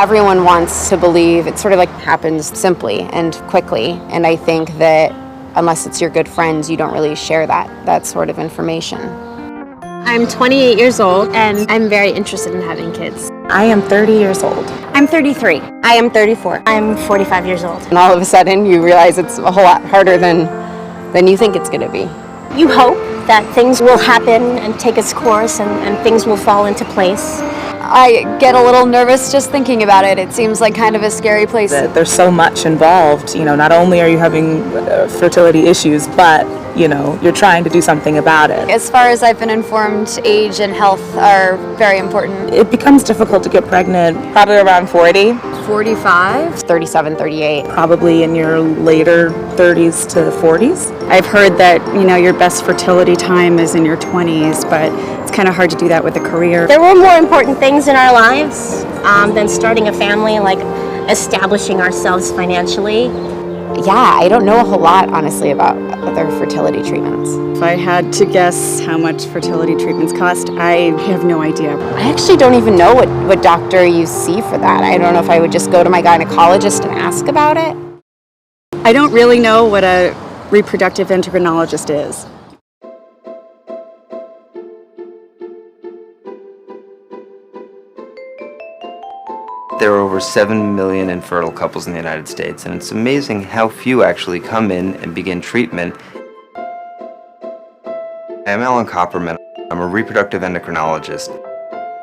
Everyone wants to believe it sort of like happens simply and quickly, and I think that unless it's your good friends, you don't really share that sort of information. I'm 28 years old and I'm very interested in having kids. I am 30 years old. I'm 33. I am 34. I'm 45 years old. And all of a sudden you realize it's a whole lot harder than you think it's going to be. You hope that things will happen and take its course and things will fall into place. I get a little nervous just thinking about it. It seems like kind of a scary place. There's so much involved. Not only are you having fertility issues, but you're trying to do something about it. As far as I've been informed, age and health are very important. It becomes difficult to get pregnant probably around 40. 45? 37, 38. Probably in your later 30s to 40s. I've heard that, your best fertility time is in your 20s, but it's kind of hard to do that with a career. There were more important things in our lives than starting a family, like establishing ourselves financially. Yeah, I don't know a whole lot, honestly, about other fertility treatments. If I had to guess how much fertility treatments cost, I have no idea. I actually don't even know what doctor you see for that. I don't know if I would just go to my gynecologist and ask about it. I don't really know what a reproductive endocrinologist is. There are over 7 million infertile couples in the United States, and it's amazing how few actually come in and begin treatment. I'm Copperman. I'm a reproductive endocrinologist.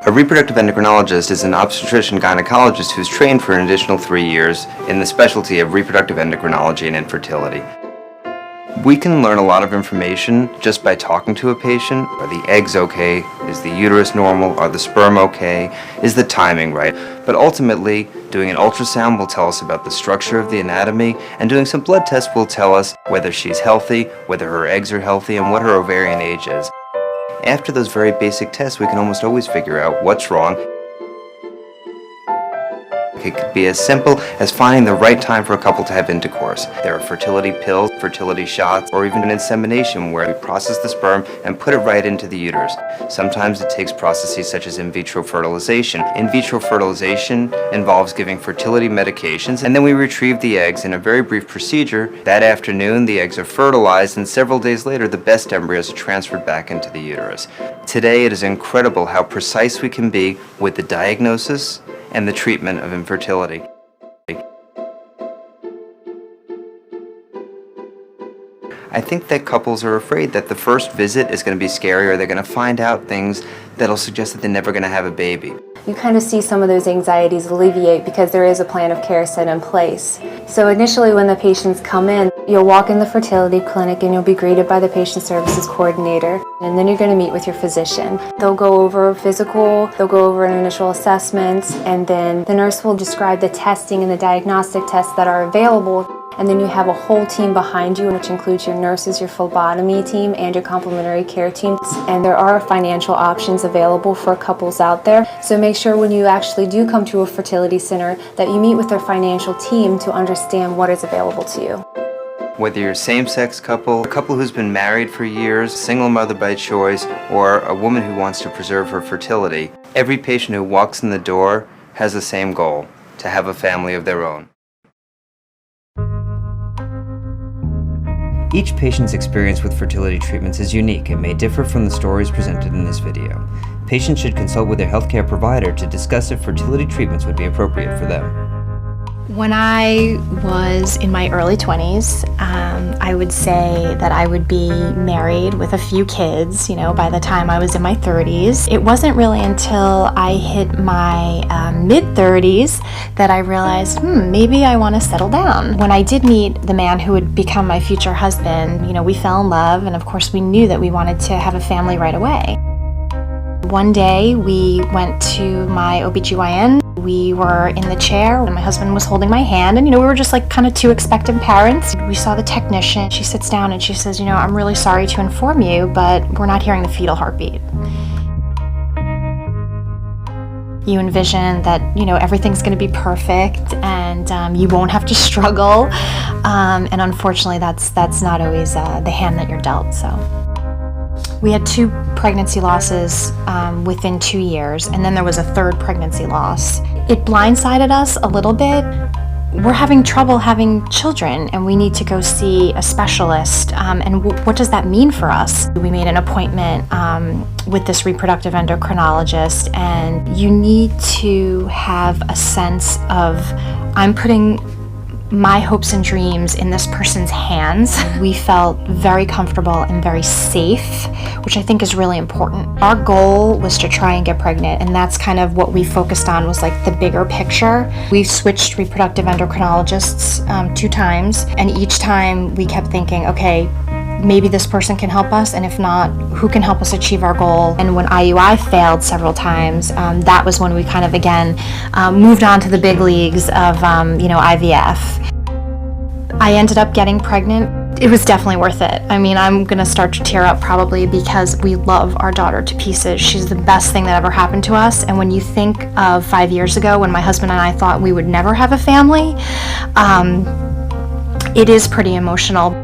A reproductive endocrinologist is an obstetrician gynecologist who's trained for an additional 3 years in the specialty of reproductive endocrinology and infertility. We can learn a lot of information just by talking to a patient. Are the eggs okay? Is the uterus normal? Are the sperm okay? Is the timing right? But ultimately, doing an ultrasound will tell us about the structure of the anatomy, and doing some blood tests will tell us whether she's healthy, whether her eggs are healthy, and what her ovarian age is. After those very basic tests, we can almost always figure out what's wrong. It could be as simple as finding the right time for a couple to have intercourse. There are fertility pills, fertility shots, or even an insemination where we process the sperm and put it right into the uterus. Sometimes it takes processes such as in vitro fertilization. In vitro fertilization involves giving fertility medications, and then we retrieve the eggs in a very brief procedure. That afternoon, the eggs are fertilized, and several days later, the best embryos are transferred back into the uterus. Today, it is incredible how precise we can be with the diagnosis and the treatment of infertility. I think that couples are afraid that the first visit is going to be scary, or they're going to find out things that'll suggest that they're never going to have a baby. You kind of see some of those anxieties alleviate because there is a plan of care set in place. So initially when the patients come in, you'll walk in the fertility clinic and you'll be greeted by the patient services coordinator, and then you're going to meet with your physician. They'll go over physical, they'll go over an initial assessment, and then the nurse will describe the testing and the diagnostic tests that are available. And then you have a whole team behind you, which includes your nurses, your phlebotomy team, and your complementary care team. And there are financial options available for couples out there. So make sure when you actually do come to a fertility center that you meet with their financial team to understand what is available to you. Whether you're a same-sex couple, a couple who's been married for years, single mother by choice, or a woman who wants to preserve her fertility, every patient who walks in the door has the same goal: to have a family of their own. Each patient's experience with fertility treatments is unique and may differ from the stories presented in this video. Patients should consult with their healthcare provider to discuss if fertility treatments would be appropriate for them. When I was in my early 20s, I would say that I would be married with a few kids, by the time I was in my 30s. It wasn't really until I hit my mid-30s that I realized, maybe I want to settle down. When I did meet the man who would become my future husband, we fell in love, and of course we knew that we wanted to have a family right away. One day we went to my OBGYN. We were in the chair and my husband was holding my hand, and we were just like kind of two expectant parents. We saw the technician. She sits down and she says, I'm really sorry to inform you, but we're not hearing the fetal heartbeat. You envision that, everything's going to be perfect and you won't have to struggle. And unfortunately, that's not always the hand that you're dealt, so. We had 2 pregnancy losses within 2 years, and then there was a third pregnancy loss. It blindsided us a little bit. We're having trouble having children and we need to go see a specialist. And what does that mean for us? We made an appointment with this reproductive endocrinologist, and you need to have a sense of, I'm putting my hopes and dreams in this person's hands. We felt very comfortable and very safe, which I think is really important. Our goal was to try and get pregnant, and that's kind of what we focused on, was like the bigger picture. We switched reproductive endocrinologists 2 times, and each time we kept thinking, okay, maybe this person can help us, and if not, who can help us achieve our goal? And when IUI failed several times, that was when we kind of again moved on to the big leagues of IVF. I ended up getting pregnant. It was definitely worth it. I mean, I'm gonna start to tear up probably because we love our daughter to pieces. She's the best thing that ever happened to us. And when you think of 5 years ago when my husband and I thought we would never have a family, it is pretty emotional.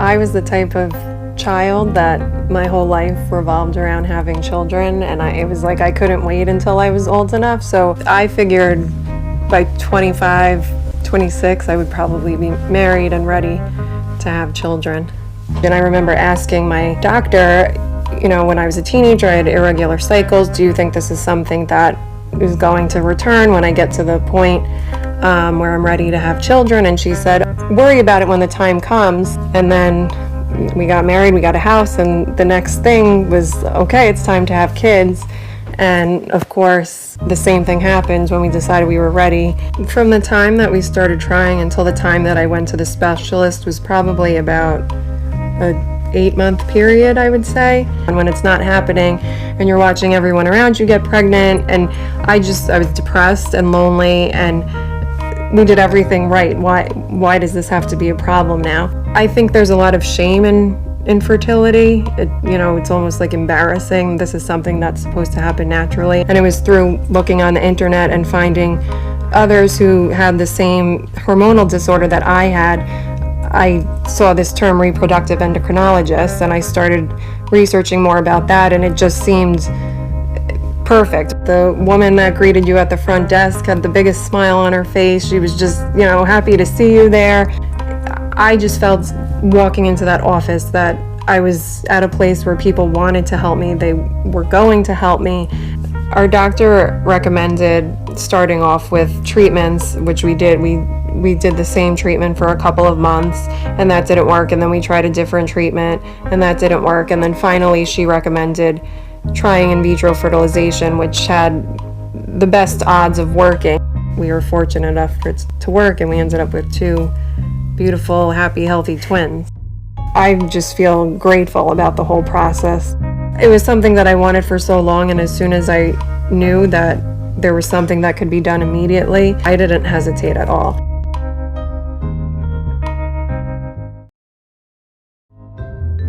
I was the type of child that my whole life revolved around having children, and it was like I couldn't wait until I was old enough. So I figured by 25, 26, I would probably be married and ready to have children. And I remember asking my doctor, when I was a teenager, I had irregular cycles. Do you think this is something that is going to return when I get to the point where I'm ready to have children? And she said, worry about it when the time comes. And then we got married, we got a house, and the next thing was, okay, it's time to have kids. And of course, the same thing happened when we decided we were ready. From the time that we started trying until the time that I went to the specialist was probably about a 8-month period, I would say. And when it's not happening and you're watching everyone around you get pregnant, and I was depressed and lonely, and we did everything right. Why does this have to be a problem now? I think there's a lot of shame in infertility. It's almost like embarrassing. This is something that's supposed to happen naturally. And it was through looking on the internet and finding others who had the same hormonal disorder that I had. I saw this term reproductive endocrinologist, and I started researching more about that, and it just seemed perfect. The woman that greeted you at the front desk had the biggest smile on her face. She was just, happy to see you there. I just felt walking into that office that I was at a place where people wanted to help me. They were going to help me. Our doctor recommended starting off with treatments, which we did. We did the same treatment for a couple of months, and that didn't work. And then we tried a different treatment, and that didn't work. And then finally she recommended trying in vitro fertilization, which had the best odds of working. We were fortunate enough for it to work, and we ended up with 2 beautiful, happy, healthy twins. I just feel grateful about the whole process. It was something that I wanted for so long, and as soon as I knew that there was something that could be done immediately, I didn't hesitate at all.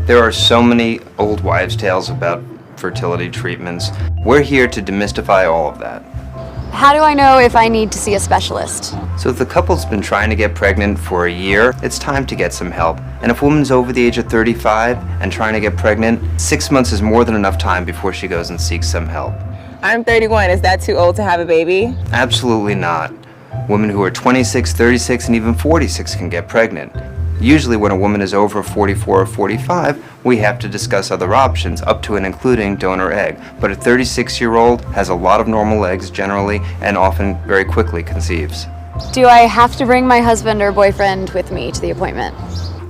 There are so many old wives' tales about fertility treatments. We're here to demystify all of that. How do I know if I need to see a specialist? So if the couple's been trying to get pregnant for a year, it's time to get some help. And if a woman's over the age of 35 and trying to get pregnant, 6 months is more than enough time before she goes and seeks some help. I'm 31. Is that too old to have a baby? Absolutely not. Women who are 26, 36, and even 46 can get pregnant. Usually when a woman is over 44 or 45, we have to discuss other options, up to and including donor egg. But a 36-year-old has a lot of normal eggs generally, and often very quickly conceives. Do I have to bring my husband or boyfriend with me to the appointment?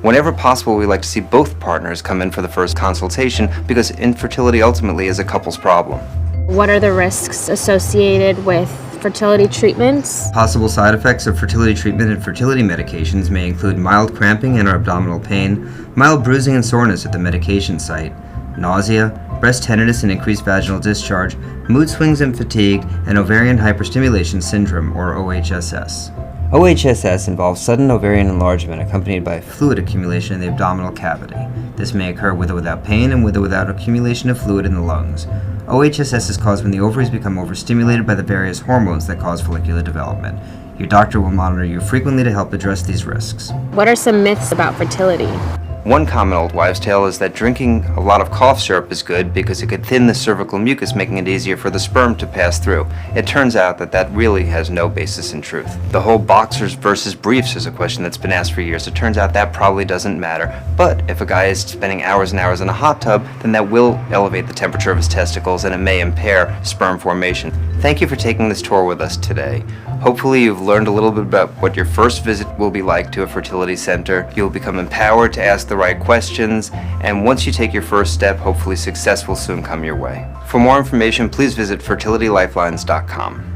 Whenever possible, we like to see both partners come in for the first consultation, because infertility ultimately is a couple's problem. What are the risks associated with fertility treatments? Possible side effects of fertility treatment and fertility medications may include mild cramping and or abdominal pain, mild bruising and soreness at the medication site, nausea, breast tenderness and increased vaginal discharge, mood swings and fatigue, and ovarian hyperstimulation syndrome, or OHSS. OHSS involves sudden ovarian enlargement accompanied by fluid accumulation in the abdominal cavity. This may occur with or without pain and with or without accumulation of fluid in the lungs. OHSS is caused when the ovaries become overstimulated by the various hormones that cause follicular development. Your doctor will monitor you frequently to help address these risks. What are some myths about fertility? One common old wives' tale is that drinking a lot of cough syrup is good because it could thin the cervical mucus, making it easier for the sperm to pass through. It turns out that that really has no basis in truth. The whole boxers versus briefs is a question that's been asked for years. It turns out that probably doesn't matter. But if a guy is spending hours and hours in a hot tub, then that will elevate the temperature of his testicles and it may impair sperm formation. Thank you for taking this tour with us today. Hopefully you've learned a little bit about what your first visit will be like to a fertility center. You'll become empowered to ask the right questions, and once you take your first step, hopefully success will soon come your way. For more information, please visit fertilitylifelines.com.